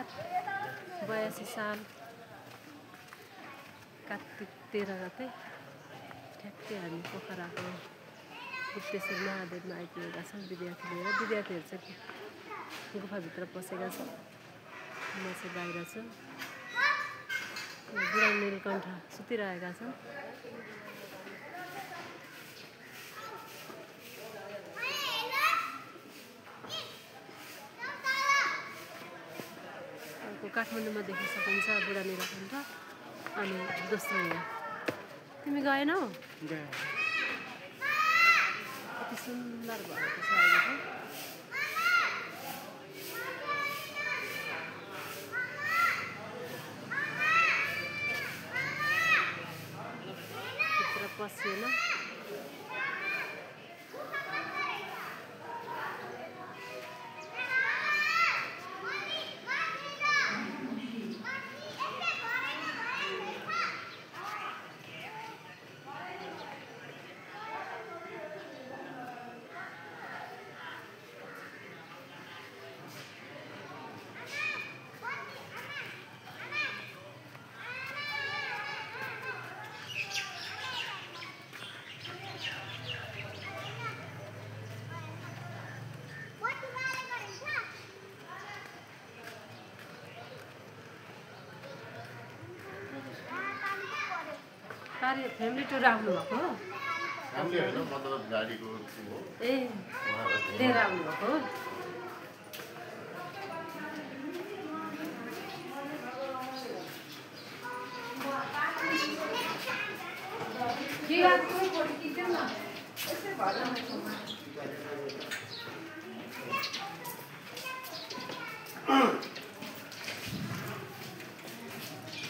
82 साल कार्तिक 13 गते ठ्याक्कै हामी पोखराको गुप्तेश्वर महादेवमा आइपुगेका छौँ विद्यार्थी लिएर। विद्यार्थीहरू चाहिँ गुफाभित्र पसेका छन्, म चाहिँ बाहिर छु। बुढा नीलकण्ठ सुतिरहेका छन्। काठमाडौँमा देख्न सकिन्छ बुढा नीलकण्ठ। अनि दोस्रो यहाँ तिमी गएनौ? कति सुन्दर भएको छ अहिले भित्र पसेन। फ्यामिली टुर आउनु भएको हो? ए लिएर आउनु भएको हो?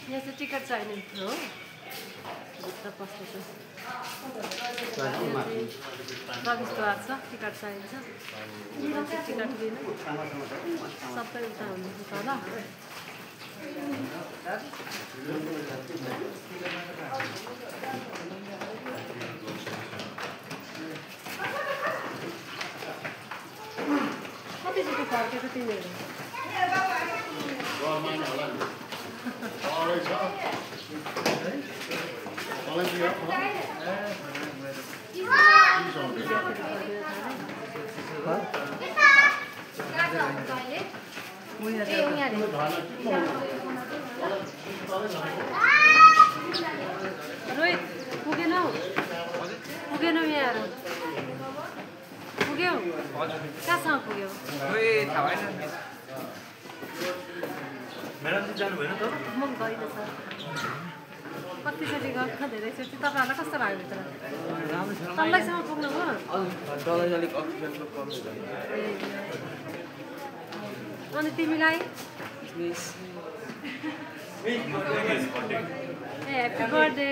यहाँ चाहिँ टिकट चाहिने थियो हो? भित्र पस्नु चाहिँ प्रवेशद्वार छ, टिकट चाहिन्छ। टिकट लिनु सबै उता हुनुहुन्छ तल। कतिचोटि फर्केको तिमीहरू? रोहित पुगेनौ? पुगेनौ यहाँ? पुग्यौ? कहाँसम्म पुग्यौ? म्याडम जानु भएन त? म गइनँ सर। कतिचोटि गएको धेरैचोटि। तपाईँहरूलाई कस्तो लाग्यो भित्र? तल्लैसम्म पुग्नुभयो? अनि तिमीलाई? ए ह्याप्पी बर्थडे।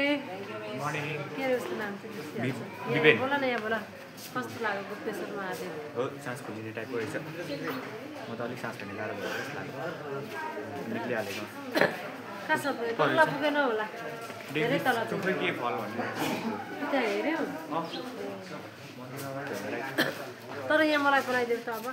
के अरे उसको नाम चाहिँ? बोल न, यहाँ बोल। कस्तो लाग्यो गुप्तेश्वर महादेव? हो, सास खोल्ने टाइपको रहेछ। म त अलिक सास फेर्ने गाह्रो भयो जस्तो लाग्यो, निक्लिहालेको। कहाँसम्म पुग्यो? तल पुगेन होला? धेरै तल थुप्रै के फल भन्ने त्यहाँ हेऱ्यौ? तर यहाँ मलाई बनाइदेऊ त अब।